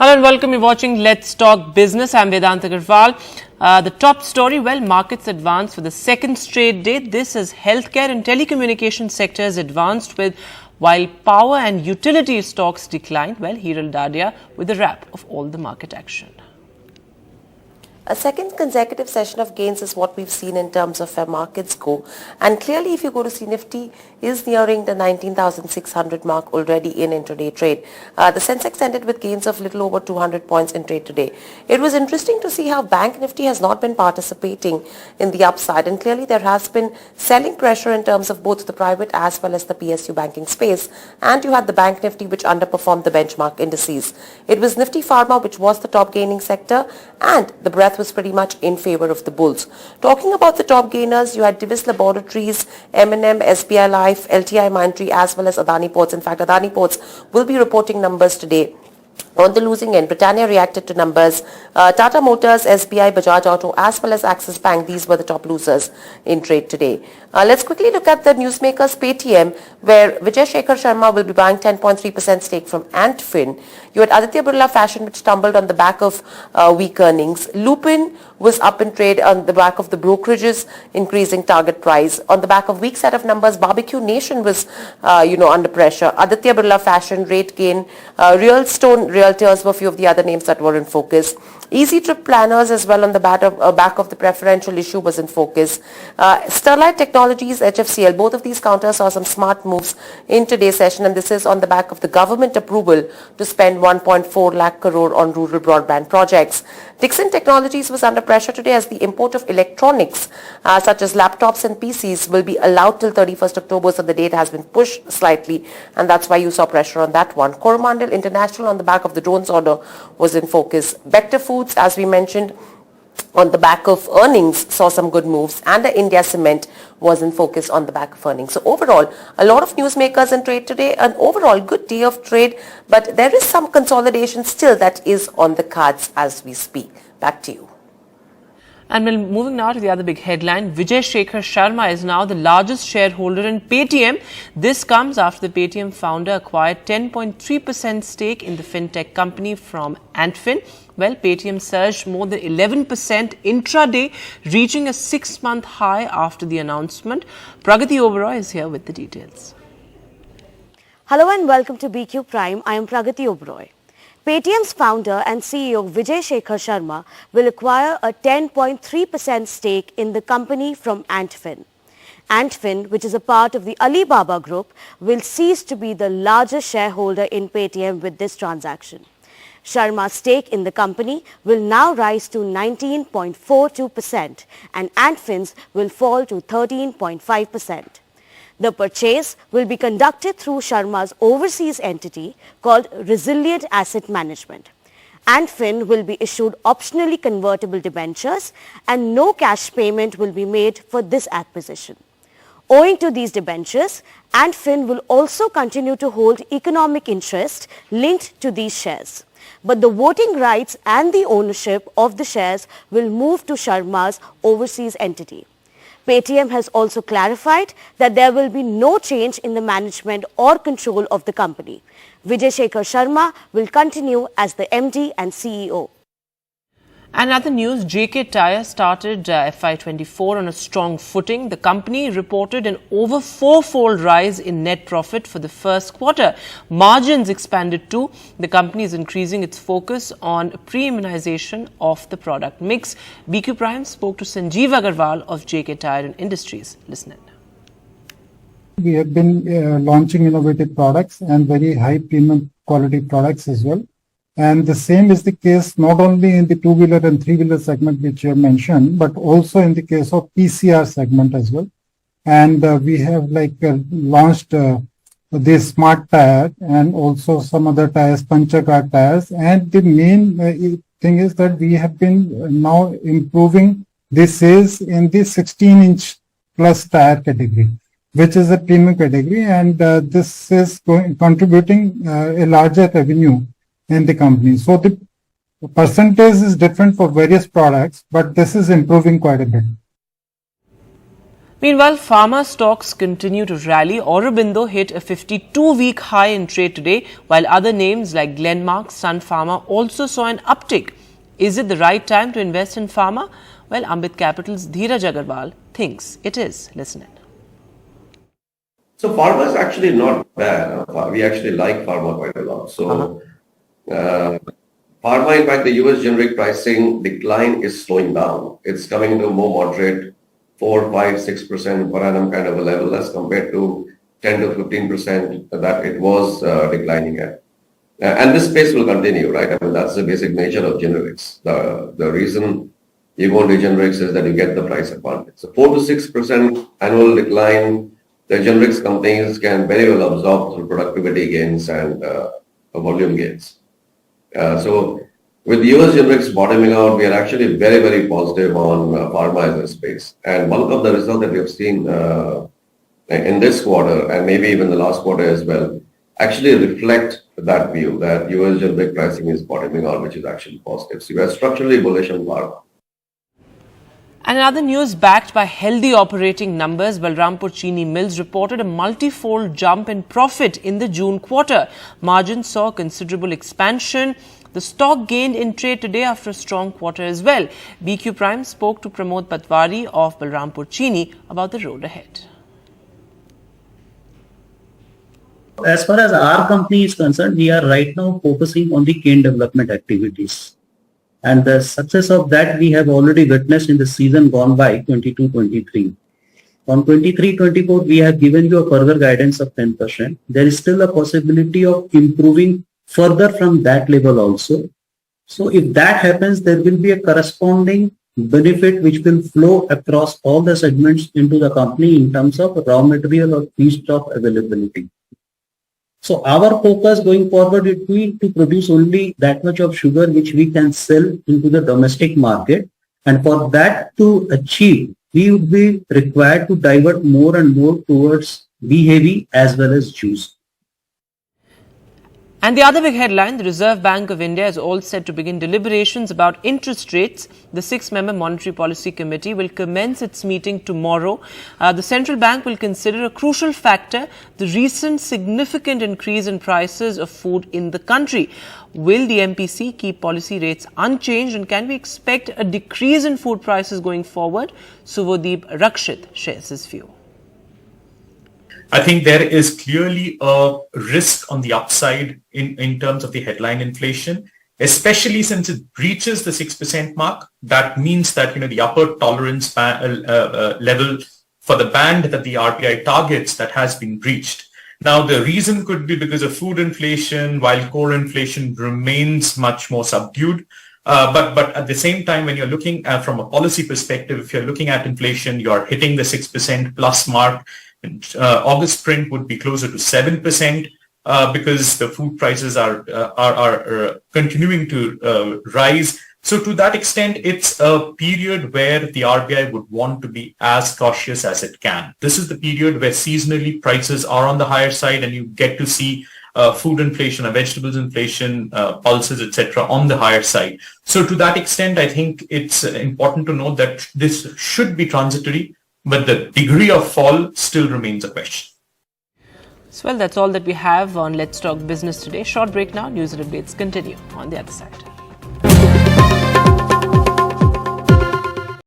Hello and welcome. You're watching Let's Talk Business. I'm Vedant Agarwal. The top story, well, markets advanced for the second straight day. This is healthcare and telecommunication sectors advanced with while power and utility stocks declined. Well, Hiral Dadia with a wrap of all the market action. A second consecutive session of gains is what we've seen in terms of where markets go. And clearly, if you go to see Nifty is nearing the 19,600 mark already in intraday trade. The Sensex ended with gains of little over 200 points in trade today. It was interesting to see how Bank Nifty has not been participating in the upside. And clearly, there has been selling pressure in terms of both the private as well as the PSU banking space. And you had the Bank Nifty which underperformed the benchmark indices. It was Nifty Pharma which was the top gaining sector, and the breadth was pretty much in favor of the bulls. Talking about the top gainers, you had Divis Laboratories, M&M, SBI Life, LTI Mindtree as well as Adani Ports. In fact, Adani Ports will be reporting numbers today. On the losing end, Britannia reacted to numbers. Tata Motors, SBI, Bajaj Auto as well as Axis Bank, these were the top losers in trade today. Let's quickly look at the newsmakers Paytm, where Vijay Shekhar Sharma will be buying 10.3% stake from Antfin. You had Aditya Birla Fashion which stumbled on the back of weak earnings. Lupin was up in trade on the back of the brokerages increasing target price. On the back of weak set of numbers, Barbecue Nation was under pressure. Aditya Birla Fashion, rate gain. Real Stone Realtors were a few of the other names that were in focus. Easy Trip Planners as well on the back of the preferential issue was in focus. Sterlite Technologies, HFCL, both of these counters saw some smart moves in today's session, and this is on the back of the government approval to spend 1.4 lakh crore on rural broadband projects. Dixon Technologies was under pressure today as the import of electronics such as laptops and PCs will be allowed till 31st October, so the date has been pushed slightly, and that's why you saw pressure on that one. Coromandel International on the back of the drones order was in focus. Vector Foods, as we mentioned, on the back of earnings saw some good moves, and the India Cement was in focus on the back of earnings. So overall, a lot of newsmakers in trade today, an overall good day of trade, but there is some consolidation still that is on the cards as we speak. Back to you. And we're moving now to the other big headline. Vijay Shekhar Sharma is now the largest shareholder in Paytm. This comes after the Paytm founder acquired 10.3% stake in the fintech company from Antfin. Well, Paytm surged more than 11% intraday, reaching a 6-month high after the announcement. Pragati Oberoi is here with the details. Hello and welcome to BQ Prime. I am Pragati Oberoi. Paytm's founder and CEO Vijay Shekhar Sharma will acquire a 10.3% stake in the company from Antfin. Antfin, which is a part of the Alibaba Group, will cease to be the largest shareholder in Paytm with this transaction. Sharma's stake in the company will now rise to 19.42% and Antfin's will fall to 13.5%. The purchase will be conducted through Sharma's overseas entity called Resilient Asset Management. Antfin will be issued optionally convertible debentures and no cash payment will be made for this acquisition. Owing to these debentures, Antfin will also continue to hold economic interest linked to these shares. But the voting rights and the ownership of the shares will move to Sharma's overseas entity. Paytm has also clarified that there will be no change in the management or control of the company. Vijay Shekhar Sharma will continue as the MD and CEO. And other news, JK Tyre started FY24 on a strong footing. The company reported an over 4-fold rise in net profit for the first quarter. Margins expanded too. The company is increasing its focus on premiumization of the product mix. BQ Prime spoke to Sanjeev Agarwal of JK Tyre & Industries. Listen in. We have been launching innovative products and very high premium quality products as well. And the same is the case not only in the two-wheeler and three-wheeler segment which you have mentioned, but also in the case of PCR segment as well. And we have launched this smart tire and also some other tires, puncture card tires. And the main thing is that we have been now improving the sales in the 16-inch plus tire category, which is a premium category. And this is contributing a larger revenue in the company. So the percentage is different for various products, but this is improving quite a bit. Meanwhile, pharma stocks continue to rally. Aurobindo hit a 52-week high in trade today, while other names like Glenmark, Sun Pharma also saw an uptick. Is it the right time to invest in pharma? Well, Ambit Capital's Dhiraj Agarwal thinks it is. Listen in. So pharma is actually not bad. We actually like pharma quite a lot. So pharma, in fact, the US generic pricing decline is slowing down. It's coming to a more moderate 4, 5, 6% per annum kind of a level as compared to 10 to 15% that it was declining at. And this pace will continue, right? I mean, that's the basic nature of generics. The reason you go into generics is that you get the price advantage. So 4 to 6% annual decline, the generics companies can very well absorb through productivity gains and volume gains. So with US generics bottoming out, we are actually very, very positive on pharma as a space. And bulk of the result that we have seen in this quarter and maybe even the last quarter as well actually reflect that view that US generic pricing is bottoming out, which is actually positive. So we are structurally bullish on pharma. And in other news, backed by healthy operating numbers, Balrampur Chini Mills reported a multi-fold jump in profit in the June quarter. Margins saw considerable expansion. The stock gained in trade today after a strong quarter as well. BQ Prime spoke to Pramod Patwari of Balrampur Chini about the road ahead. As far as our company is concerned, we are right now focusing on the cane development activities. And the success of that we have already witnessed in the season gone by 22-23. On 23-24, we have given you a further guidance of 10%. There is still a possibility of improving further from that level also. So if that happens, there will be a corresponding benefit which will flow across all the segments into the company in terms of raw material or feedstock availability. So our focus going forward will be to produce only that much of sugar which we can sell into the domestic market. And for that to achieve, we would be required to divert more and more towards B-heavy as well as juice. And the other big headline, the Reserve Bank of India is all set to begin deliberations about interest rates. The 6-member Monetary Policy Committee will commence its meeting tomorrow. The central bank will consider a crucial factor, the recent significant increase in prices of food in the country. Will the MPC keep policy rates unchanged, and can we expect a decrease in food prices going forward? Suvodeep Rakshit shares his view. I think there is clearly a risk on the upside in terms of the headline inflation, especially since it breaches the 6% mark. That means that, the upper tolerance level for the band that the RBI targets, that has been breached. Now, the reason could be because of food inflation, while core inflation remains much more subdued. But at the same time, when you're looking at from a policy perspective, if you're looking at inflation, you're hitting the 6% plus mark. August print would be closer to 7% because the food prices are continuing to rise. So to that extent, it's a period where the RBI would want to be as cautious as it can. This is the period where seasonally prices are on the higher side, and you get to see food inflation, vegetables inflation, pulses, etc. on the higher side. So to that extent, I think it's important to note that this should be transitory, but the degree of fall still remains a question. So, well, that's all that we have on Let's Talk Business today. Short break now. News and updates continue on the other side.